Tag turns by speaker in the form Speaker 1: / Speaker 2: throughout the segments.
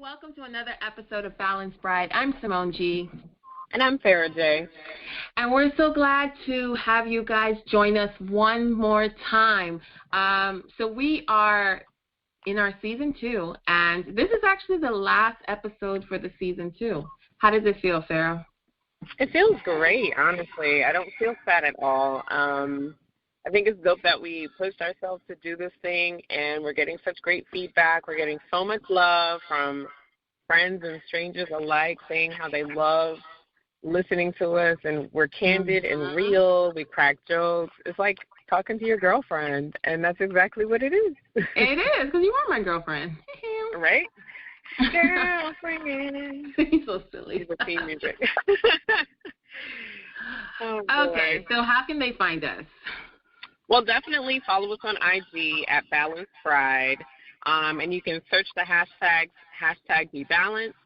Speaker 1: welcome to another episode of Balanced Bride. I'm Simone G.
Speaker 2: And I'm Farah J.
Speaker 1: And we're so glad to have you guys join us one more time. So we are in our season 2, and this is actually the last episode for the season 2. How does it feel, Farah?
Speaker 2: It feels great, honestly. I don't feel sad at all. I think it's dope that we pushed ourselves to do this thing, and we're getting such great feedback. We're getting so much love from friends and strangers alike saying how they love listening to us, and we're candid and real. We crack jokes. It's like talking to your girlfriend, and that's exactly what it is.
Speaker 1: It is, because you are my girlfriend.
Speaker 2: Right? Girlfriend.
Speaker 1: He's so silly.
Speaker 2: It's a theme music.
Speaker 1: Okay, so how can they find us?
Speaker 2: Well, definitely follow us on IG at Balanced Bride, and you can search the hashtags, hashtag Be Balanced,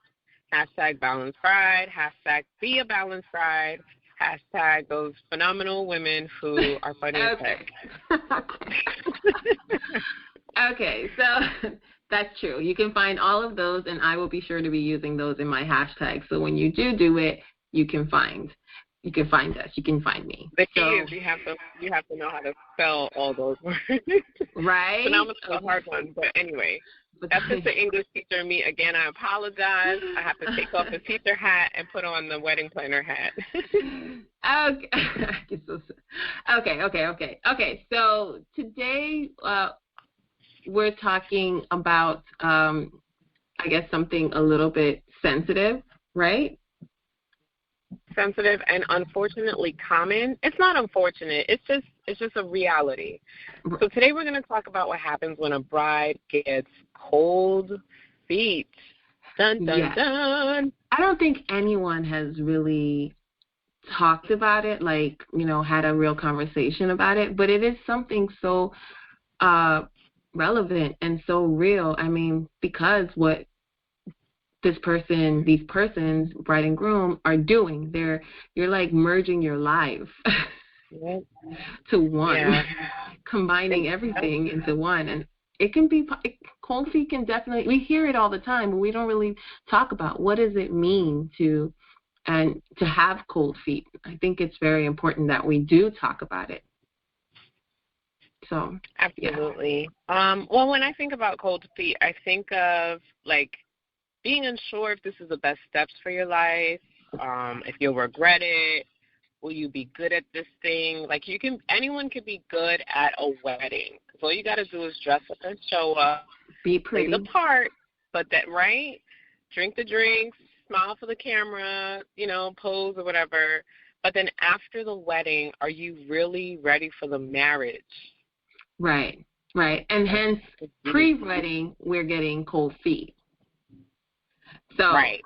Speaker 2: hashtag Balanced Bride, hashtag Be a Balanced Bride, hashtag those phenomenal women who are funny as heck.
Speaker 1: Okay, so that's true. You can find all of those, and I will be sure to be using those in my hashtags. So when you do it, you can find us. You can find me.
Speaker 2: The key is you have to know how to spell all those words.
Speaker 1: Right.
Speaker 2: Phenomenal is a hard one, but anyway. That's just the English teacher in me. Again, I apologize. I have to take off the teacher hat and put on the wedding planner hat. Okay. So today we're talking about, I guess, something a little bit sensitive, right? Sensitive and unfortunately common. It's not unfortunate. It's just a reality. So today we're going to talk about what happens when a bride gets cold feet. Dun, dun,
Speaker 1: yes.
Speaker 2: dun.
Speaker 1: I don't think anyone has really talked about it, like, had a real conversation about it, but it is something so relevant and so real. I mean, because what these persons, bride and groom, are doing, you're like merging your life to one, combining everything into one. And it can be, cold feet can definitely, we hear it all the time, but we don't really talk about what does it mean to have cold feet. I think it's very important that we do talk about it. So
Speaker 2: absolutely. Yeah. Well, when I think about cold feet, I think of like being unsure if this is the best steps for your life, if you'll regret it, will you be good at this thing? Like anyone can be good at a wedding. So all you got to do is dress up and show up,
Speaker 1: be pretty,
Speaker 2: play the part, but drink the drinks, smile for the camera, pose or whatever. But then after the wedding, are you really ready for the marriage?
Speaker 1: Right. And hence, pre-wedding, we're getting cold feet. So, right.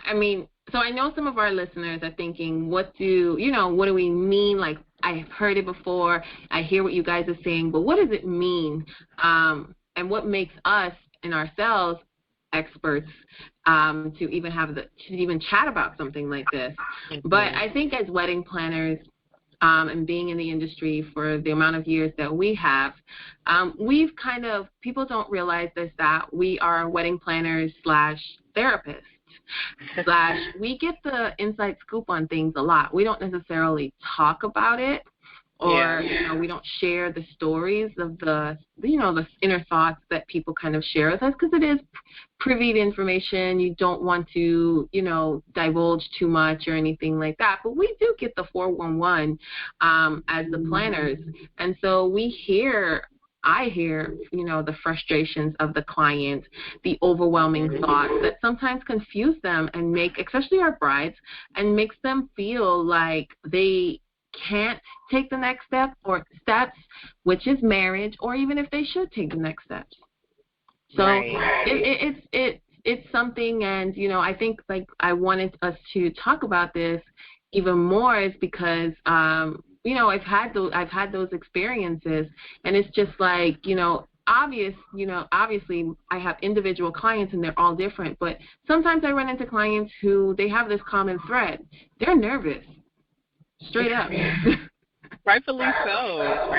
Speaker 1: I mean, so I know some of our listeners are thinking, what do we mean? Like, I've heard it before. I hear what you guys are saying, but what does it mean? And what makes us and ourselves experts to even chat about something like this? Mm-hmm. But I think as wedding planners, and being in the industry for the amount of years that we have, people don't realize this, that we are wedding planners / therapists / we get the inside scoop on things a lot. We don't necessarily talk about it, or we don't share the stories of the inner thoughts that people kind of share with us, because it is privy information. You don't want to divulge too much or anything like that, but we do get the 411 as the planners, and so I hear the frustrations of the client, the overwhelming thoughts that sometimes confuse them and especially our brides, and makes them feel like they can't take the next steps, which is marriage, or even if they should take the next steps. So it's something, and I think like I wanted us to talk about this even more is because I've had those experiences, and it's just like obviously I have individual clients and they're all different, but sometimes I run into clients who they have this common thread. They're nervous. Straight up.
Speaker 2: Rightfully so.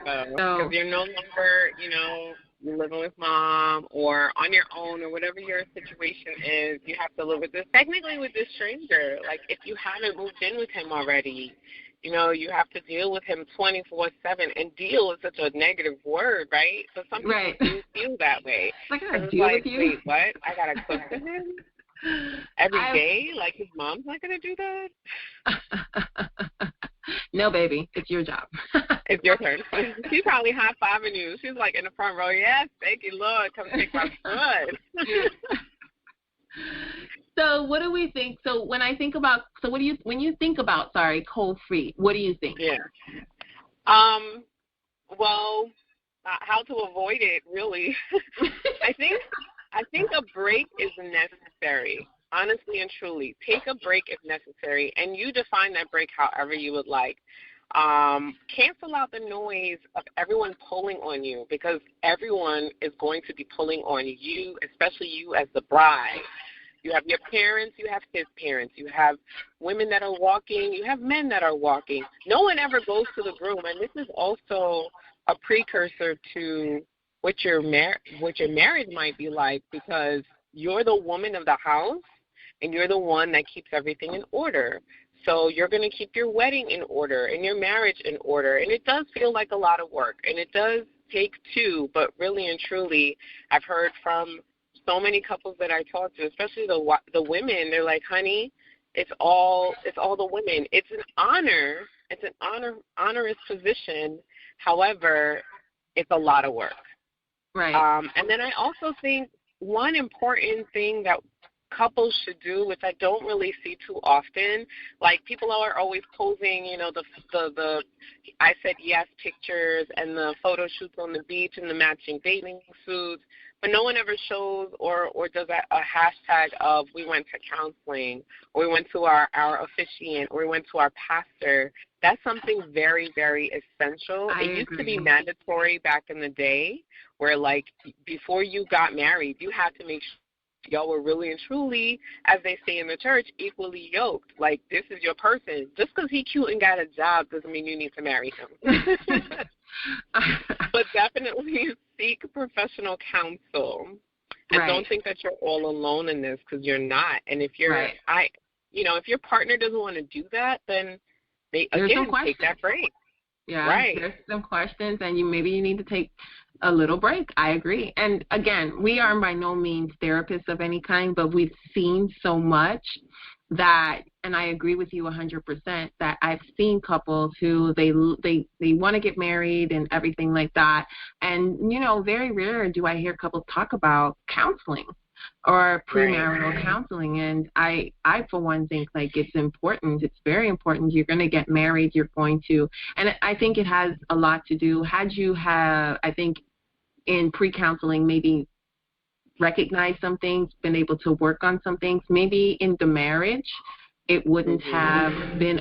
Speaker 2: Because you're no longer, you're living with mom or on your own or whatever your situation is, you have to live with this, technically with this stranger. Like, if you haven't moved in with him already, you know, you have to deal with him 24/7. And deal is such a negative word, right? So some people do feel that way.
Speaker 1: Like, I
Speaker 2: it's
Speaker 1: deal
Speaker 2: like,
Speaker 1: with you?
Speaker 2: wait, what? I got to cook for him every day? Like, his mom's not going to do that?
Speaker 1: No, baby, it's your job.
Speaker 2: It's your turn. She's probably high-fiving you. She's like in the front row. Yes, thank you, Lord. Come take my food.
Speaker 1: So what do we think? So when I think about, so what do you, when you think about, cold feet, what do you think?
Speaker 2: Yeah. Well, how to avoid it, really. I think a break is necessary. Honestly and truly, take a break if necessary, and you define that break however you would like. Cancel out the noise of everyone pulling on you, because everyone is going to be pulling on you, especially you as the bride. You have your parents, you have his parents, you have women that are walking, you have men that are walking. No one ever goes to the groom, and this is also a precursor to what your marriage might be like, because you're the woman of the house, and you're the one that keeps everything in order. So you're going to keep your wedding in order and your marriage in order. And it does feel like a lot of work, and it does take two, but really and truly, I've heard from so many couples that I talk to, especially the women, they're like, honey, it's all the women. It's an honor. It's an honorous position. However, it's a lot of work.
Speaker 1: Right.
Speaker 2: And then I also think one important thing that couples should do, which I don't really see too often, like, people are always posing, you know, the I said yes pictures and the photo shoots on the beach and the matching bathing suits, but no one ever shows or does a hashtag of we went to counseling, or we went to our officiant, or we went to our pastor. That's something very, very essential. It used to be mandatory back in the day, where, like, before you got married, you had to make sure y'all were really and truly, as they say in the church, equally yoked. Like, this is your person. Just because he cute and got a job doesn't mean you need to marry him. But definitely seek professional counsel. And don't think that you're all alone in this, because you're not. And if you're, if your partner doesn't want to do that, then take that break.
Speaker 1: Yeah,
Speaker 2: right.
Speaker 1: There's some questions, and maybe you need to take a little break. I agree. And again, we are by no means therapists of any kind, but we've seen so much that, and I agree with you 100%, that I've seen couples who they want to get married and everything like that. And, very rare do I hear couples talk about counseling or premarital counseling. And I for one think, like, it's important. It's very important. You're going to get married. You're going to, and I think it has a lot to do. I think in pre-counseling, maybe recognize some things, been able to work on some things, maybe in the marriage, it wouldn't have been,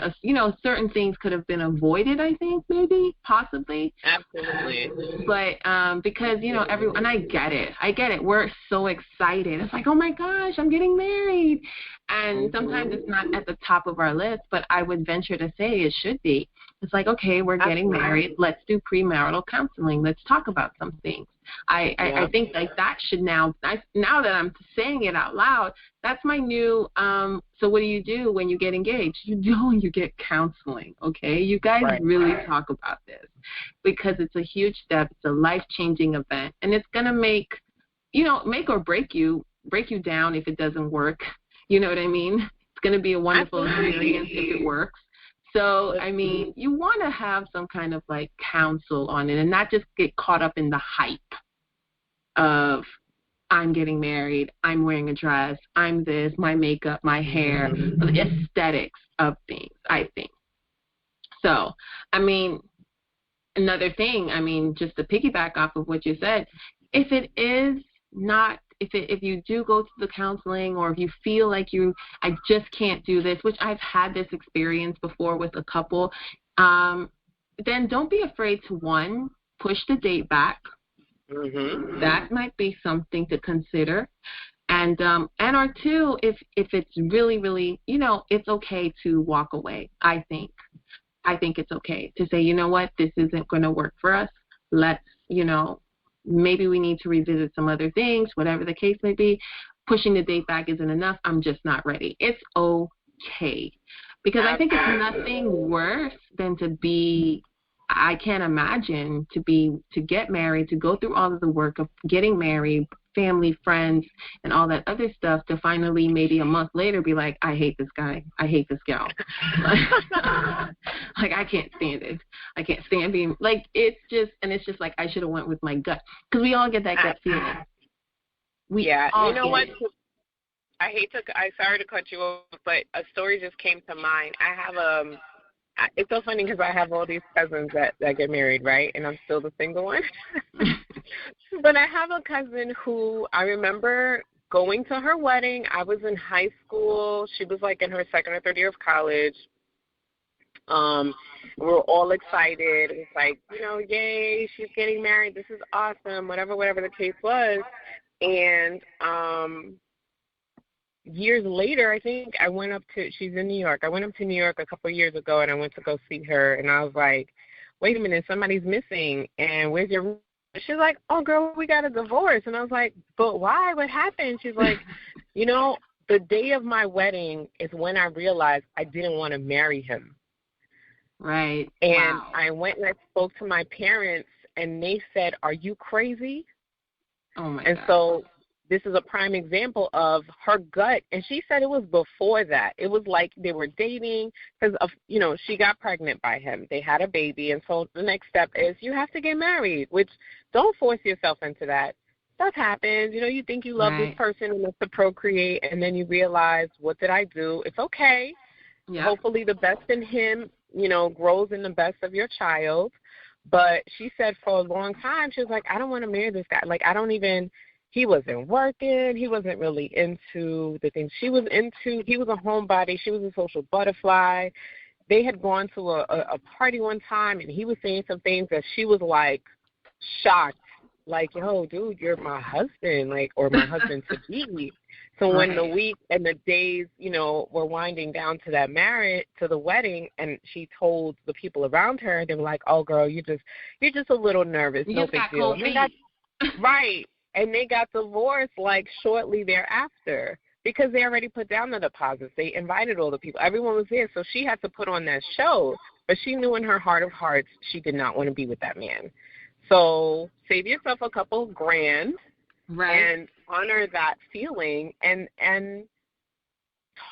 Speaker 1: certain things could have been avoided, I think, maybe, possibly.
Speaker 2: Absolutely.
Speaker 1: But because, and I get it. We're so excited. It's like, oh, my gosh, I'm getting married. And sometimes it's not at the top of our list, but I would venture to say it should be. It's like, okay, we're getting married. Let's do premarital counseling. Let's talk about some things. I think, like, that should now that I'm saying it out loud, that's my new, so what do you do when you get engaged? You get counseling, okay? You guys really talk about this, because it's a huge step. It's a life-changing event, and it's going to make or break you down if it doesn't work. You know what I mean? It's going to be a wonderful experience if it works. So, you want to have some kind of, like, counsel on it and not just get caught up in the hype of I'm getting married, I'm wearing a dress, I'm this, my makeup, my hair, the aesthetics of things, I think. So, another thing, just to piggyback off of what you said, if you do go to the counseling, or if you feel like I just can't do this, which I've had this experience before with a couple, then don't be afraid to, one, push the date back. Mm-hmm. That might be something to consider. And or two, if it's really, really, it's okay to walk away. I think it's okay to say, you know what, this isn't going to work for us. Let's maybe we need to revisit some other things, whatever the case may be. Pushing the date back isn't enough. I'm just not ready. It's okay. Because I think it's nothing worse than I can't imagine to get married, to go through all of the work of getting married, family, friends, and all that other stuff, to finally maybe a month later be like, I hate this guy. I hate this gal. Like, I can't stand it. I can't stand being, like, it's just like, I should have went with my gut. Because we all get that gut feeling.
Speaker 2: You know what? Sorry to cut you off, but a story just came to mind. I have it's so funny because I have all these cousins that get married, right? And I'm still the single one. But I have a cousin who I remember going to her wedding. I was in high school. She was like in her second or third year of college. We were all excited. It was like, yay, she's getting married. This is awesome, whatever the case was. And years later, I think she's in New York. I went up to New York a couple of years ago, and I went to go see her, and I was like, wait a minute, somebody's missing, and where's your room? She's like, oh, girl, we got a divorce. And I was like, but why? What happened? She's like, the day of my wedding is when I realized I didn't want to marry him.
Speaker 1: Right.
Speaker 2: And
Speaker 1: wow.
Speaker 2: I went and I spoke to my parents, and they said, are you crazy?
Speaker 1: Oh, my
Speaker 2: God. So this is a prime example of her gut. And she said it was before that. It was like they were dating because she got pregnant by him. They had a baby. And so the next step is you have to get married, which don't force yourself into that. Stuff happens. You think you love this person and it's to procreate, and then you realize, what did I do? It's okay. Yep. Hopefully the best in him, grows in the best of your child. But she said for a long time, she was like, I don't want to marry this guy. Like, he wasn't working. He wasn't really into the things she was into. He was a homebody. She was a social butterfly. They had gone to a party one time, and he was saying some things that she was, like, shocked. Like, yo, dude, you're my husband, like, or my husband-to-be. So when the week and the days, were winding down to that marriage, to the wedding, and she told the people around her, they were like, oh, girl, you're just a little nervous. No big deal. Right. And they got divorced, like, shortly thereafter because they already put down the deposits. They invited all the people. Everyone was there, so she had to put on that show. But she knew in her heart of hearts she did not want to be with that man. So save yourself a couple grand and honor that feeling and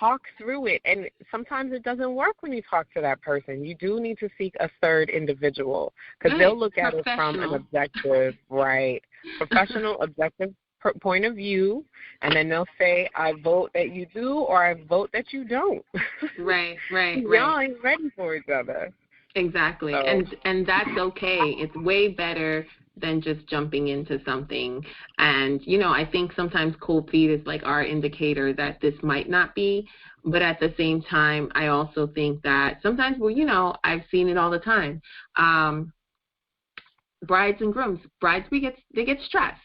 Speaker 2: talk through it. And sometimes it doesn't work when you talk to that person. You do need to seek a third individual because they'll look at it from an objective, professional, objective point of view, and then they'll say, I vote that you do or I vote that you don't.
Speaker 1: Right.
Speaker 2: Y'all ain't ready for each other.
Speaker 1: Exactly. So. And that's okay. It's way better than just jumping into something. And, I think sometimes cold feet is like our indicator that this might not be. But at the same time, I also think that sometimes, I've seen it all the time. Brides and grooms, they get stressed.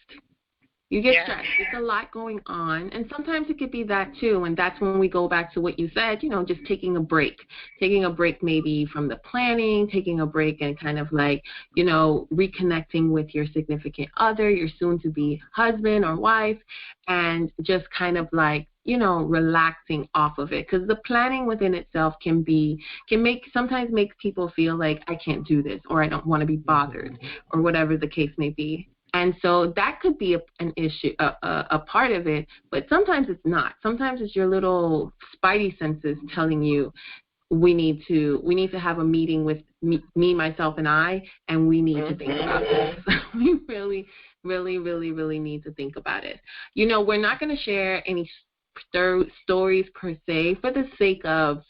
Speaker 1: You get stressed. It's a lot going on. And sometimes it could be that too. And that's when we go back to what you said, just taking a break. Taking a break maybe from the planning, taking a break and kind of like, reconnecting with your significant other, your soon-to-be husband or wife, and just kind of like, relaxing off of it. Because the planning within itself sometimes makes people feel like I can't do this or I don't want to be bothered or whatever the case may be. And so that could be an issue, a part of it, but sometimes it's not. Sometimes it's your little spidey senses telling you we need to have a meeting with me, myself, and I, and we need to think about this. We really, really, really, really need to think about it. We're not going to share any stories per se for the sake of,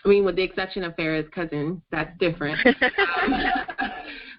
Speaker 1: with the exception of Farrah's cousin, that's different.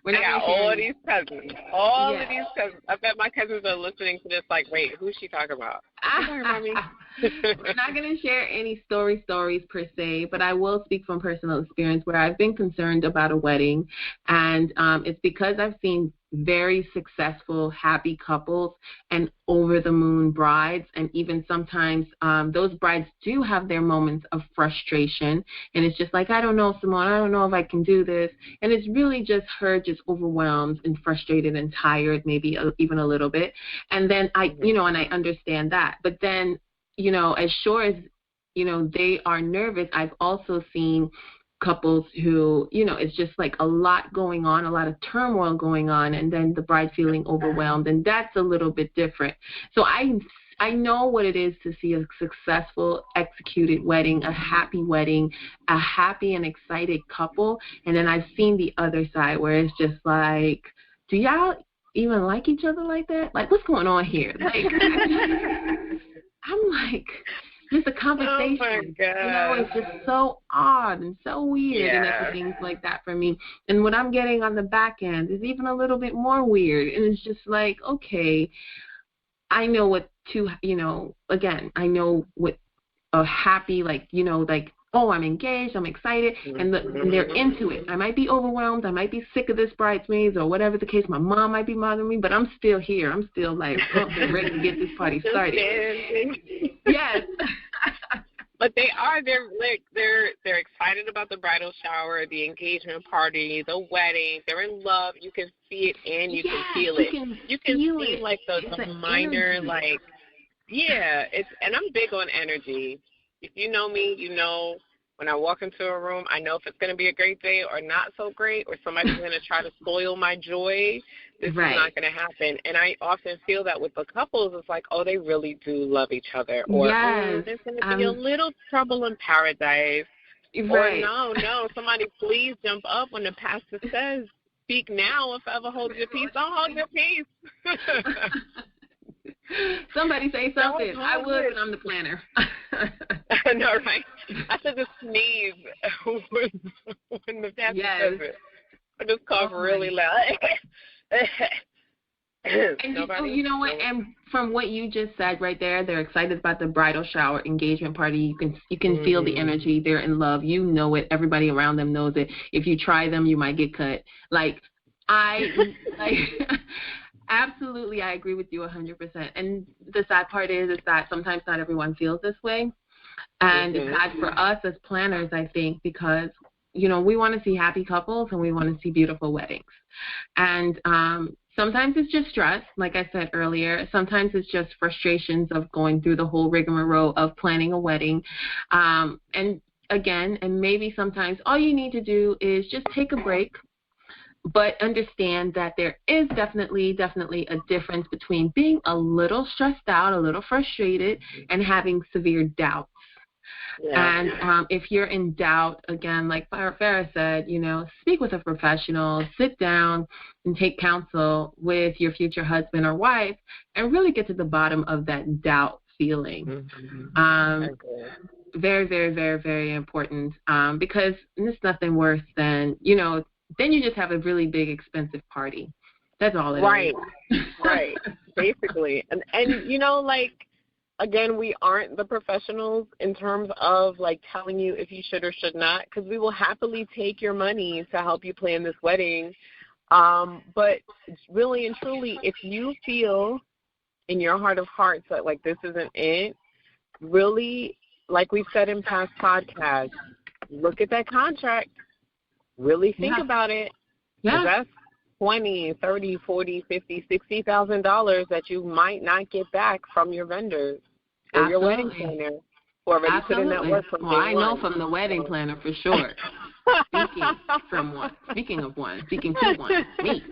Speaker 2: I got all these cousins. All of these cousins. I bet my cousins are listening to this like, wait, who's she talking about?
Speaker 1: We're not going to share any stories per se, but I will speak from personal experience where I've been concerned about a wedding. And it's because I've seen very successful, happy couples and over-the-moon brides. And even sometimes those brides do have their moments of frustration. And it's just like, I don't know, Simone, I don't know if I can do this. And it's really just her just overwhelmed and frustrated and tired, maybe even a little bit. And then and I understand that. But then, as sure as, they are nervous, I've also seen couples who, it's just like a lot going on, a lot of turmoil going on, and then the bride feeling overwhelmed, and that's a little bit different. So I know what it is to see a successful, executed wedding, a happy and excited couple, and then I've seen the other side where it's just like, do y'all even like each other like that? Like, what's going on here? Like, I'm like, just a conversation.
Speaker 2: Oh my God.
Speaker 1: It's just so odd and so weird and everything like that for me. And what I'm getting on the back end is even a little bit more weird. And it's just like, okay, I know what again, I know what a happy, oh, I'm engaged, I'm excited, and they're into it. I might be overwhelmed, I might be sick of this bridesmaids or whatever the case. My mom might be bothering me, but I'm still here. I'm still like, ready to get this party started. Yes.
Speaker 2: But they're excited about the bridal shower, the engagement party, the wedding. They're in love. You can see it and you can feel it. You can see like the minor energy. And I'm big on energy. If you know me, you know when I walk into a room, I know if it's going to be a great day or not so great, or somebody's going to try to spoil my joy. This is not going to happen. And I often feel that with the couples, it's like, oh, they really do love each other. Or there's going to be a little trouble in paradise.
Speaker 1: Right.
Speaker 2: Or no, somebody please jump up when the pastor says, speak now, if ever hold your peace. Don't hold your peace.
Speaker 1: Somebody say something. I would, but I'm the planner.
Speaker 2: I know, right? I should just sneeze when the pastor says it. I just cough really loud.
Speaker 1: And you know what? And from what you just said right there, they're excited about the bridal shower, engagement party. You can feel the energy. They're in love. You know it. Everybody around them knows it. If you try them, you might get cut. Absolutely, I agree with you 100%. And the sad part is that sometimes not everyone feels this way. And it's sad for us as planners, I think, because, we want to see happy couples and we want to see beautiful weddings. And sometimes it's just stress, like I said earlier. Sometimes it's just frustrations of going through the whole rigmarole of planning a wedding. And maybe sometimes all you need to do is just take a break. But understand that there is definitely a difference between being a little stressed out, a little frustrated, and having severe doubts. Yeah. And if you're in doubt, again, like Farrah said, speak with a professional, sit down and take counsel with your future husband or wife and really get to the bottom of that doubt feeling. Very, very, very, very important because there's nothing worse than, then you just have a really big, expensive party. That's all it is.
Speaker 2: Right, basically. And again, we aren't the professionals in terms of, telling you if you should or should not, because we will happily take your money to help you plan this wedding. But really and truly, if you feel in your heart of hearts that, this isn't it, really, like we've said in past podcasts, look at that contract. Really think about it. Yeah. That's $20,000, $30,000, $40,000, $50,000, $60,000 that you might not get back from your vendors or your wedding planner who already put in that work from day one.
Speaker 1: I know from the wedding planner for sure. Speaking to one, me.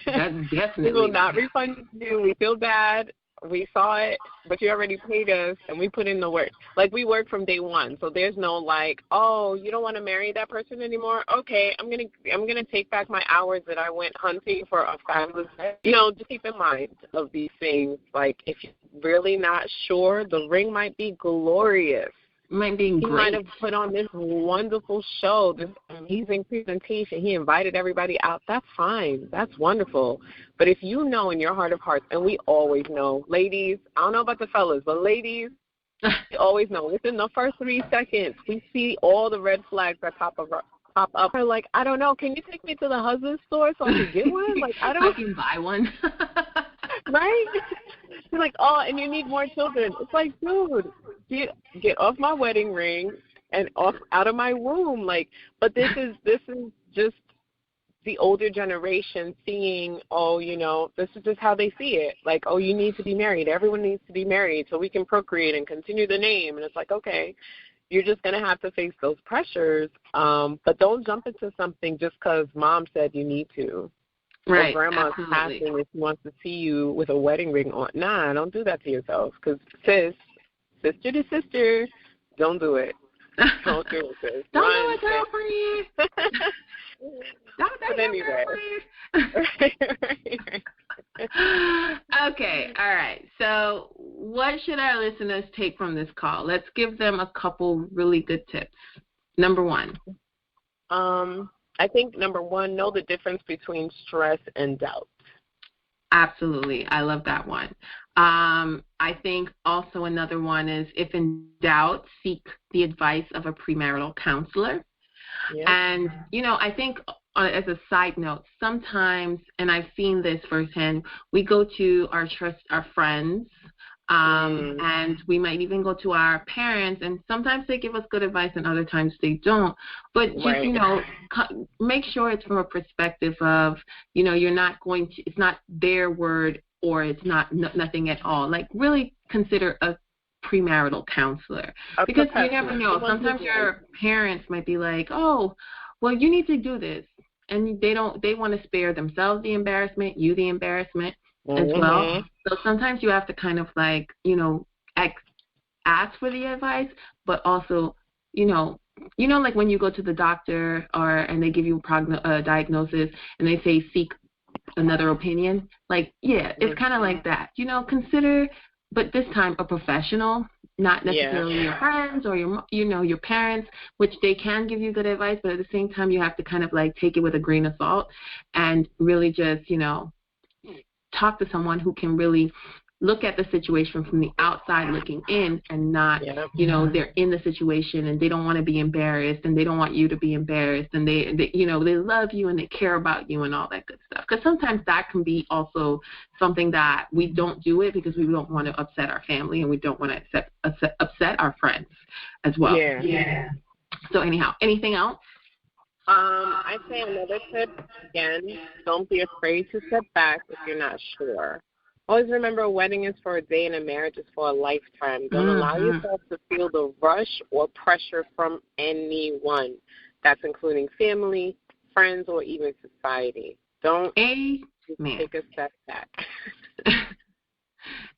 Speaker 1: That's definitely.
Speaker 2: We will not refund you. We feel bad. We saw it, but you already paid us, and we put in the work. We work from day one, so there's no oh, you don't want to marry that person anymore? Okay, I'm gonna take back my hours that I went hunting for a fabulous. Just keep in mind of these things. If you're really not sure, the ring might be glorious.
Speaker 1: Might be great.
Speaker 2: He might have put on this wonderful show, this amazing presentation. He invited everybody out. That's fine. That's wonderful. But if you know in your heart of hearts, and we always know, ladies, I don't know about the fellas, but ladies, we always know. Within the first 3 seconds, we see all the red flags that pop pop up. Or like, I don't know, can you take me to the husband store so I can get one? Like, I don't.
Speaker 1: I can buy one.
Speaker 2: Right? You're like, oh, and you need more children. It's like, dude, get off my wedding ring and out of my womb. Like, but this is just the older generation seeing, oh, you know, this is just how they see it. Like, oh, you need to be married. Everyone needs to be married so we can procreate and continue the name. And it's like, okay, you're just going to have to face those pressures. But don't jump into something just because mom said you need to.
Speaker 1: Right.
Speaker 2: Or grandma's
Speaker 1: Absolutely.
Speaker 2: passing if she wants to see you with a wedding ring on. Nah, don't do that to yourself. Because, sister to sister, don't do it. Don't do it, sis.
Speaker 1: Don't do it, girlfriend.
Speaker 2: But anyway.
Speaker 1: Okay, all right. So what should our listeners take from this call? Let's give them a couple really good tips. Number one.
Speaker 2: I think number one, know the difference between stress and doubt.
Speaker 1: Absolutely. I love that one. I think also another one is, if in doubt, seek the advice of a premarital counselor.
Speaker 2: Yep.
Speaker 1: And, you know, I think as a side note, sometimes, and I've seen this firsthand, we go to our friends, and we might even go to our parents, and sometimes they give us good advice and other times they don't. But just, you know, make sure it's from a perspective of, you know, you're not going to, it's not their word or it's not nothing at all. Like, really consider a premarital counselor, because you never know. Sometimes your parents might be like, oh, well, you need to do this. And they want to spare themselves the embarrassment, you the embarrassment as well. So sometimes you have to kind of like, you know, ask for the advice, but also, you know, like when you go to the doctor and they give you a diagnosis and they say seek another opinion, like, yeah, it's kind of like that. You know, consider, but this time a professional, not necessarily your friends or your parents, which they can give you good advice, but at the same time you have to kind of like take it with a grain of salt and really just, you know, talk to someone who can really look at the situation from the outside looking in and not, you know, they're in the situation and they don't want to be embarrassed and they don't want you to be embarrassed and they you know, they love you and they care about you and all that good stuff. Because sometimes that can be also something that we don't do it because we don't want to upset our family and we don't want to upset our friends as well. Yeah. So anyhow, anything else?
Speaker 2: I'd say another tip, again, don't be afraid to step back if you're not sure. Always remember, a wedding is for a day and a marriage is for a lifetime. Don't allow yourself to feel the rush or pressure from anyone. That's including family, friends, or even society. Don't take a step back.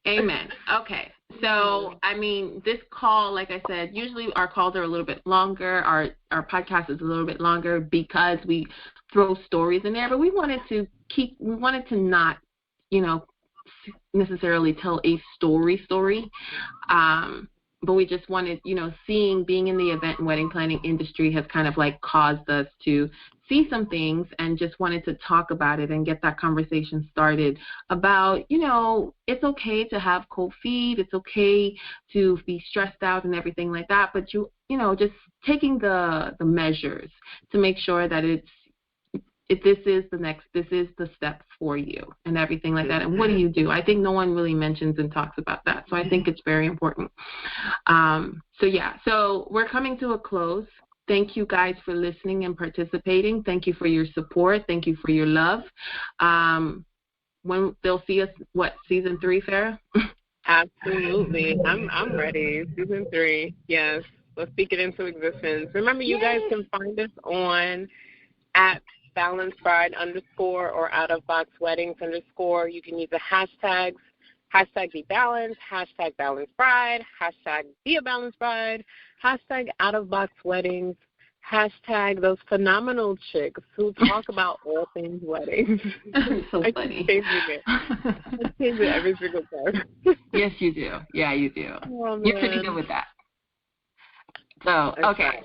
Speaker 1: Amen. Okay. So, I mean, this call, like I said, usually our calls are a little bit longer. Our podcast is a little bit longer because we throw stories in there, but we wanted to not, you know, necessarily tell a story, but we just wanted, you know, being in the event and wedding planning industry has kind of like caused us to see some things and just wanted to talk about it and get that conversation started about, you know, it's okay to have cold feet, it's okay to be stressed out and everything like that, but you know, just taking the measures to make sure that this is the step for you and everything like that. And what do? I think no one really mentions and talks about that. So I think it's very important. So we're coming to a close. Thank you guys for listening and participating. Thank you for your support. Thank you for your love. When they'll see us, season 3, Farrah?
Speaker 2: Absolutely. I'm ready. Season 3. Yes. Let's speak it into existence. Remember, you guys can find us on at @BalanceBride_ or OutOfBoxWeddings_. You can use the hashtags, #BeBalanced, #BalanceBride, #BeABalanceBride, #OutOfBoxWeddings, #those phenomenal chicks who talk about all things weddings.
Speaker 1: So funny.
Speaker 2: I change it every single time.
Speaker 1: Yes, you do. Yeah, you do.
Speaker 2: Oh,
Speaker 1: you're pretty good with that. So, okay.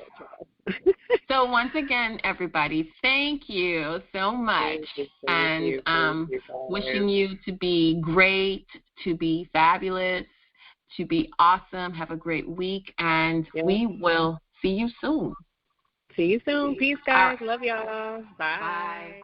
Speaker 1: So once again, everybody, thank you so much.
Speaker 2: Thank you.
Speaker 1: Wishing you to be great, to be fabulous, to be awesome. Have a great week, and we will see you soon.
Speaker 2: See you soon. Peace,
Speaker 1: All
Speaker 2: guys.
Speaker 1: right.
Speaker 2: Love y'all. Bye.
Speaker 1: Bye.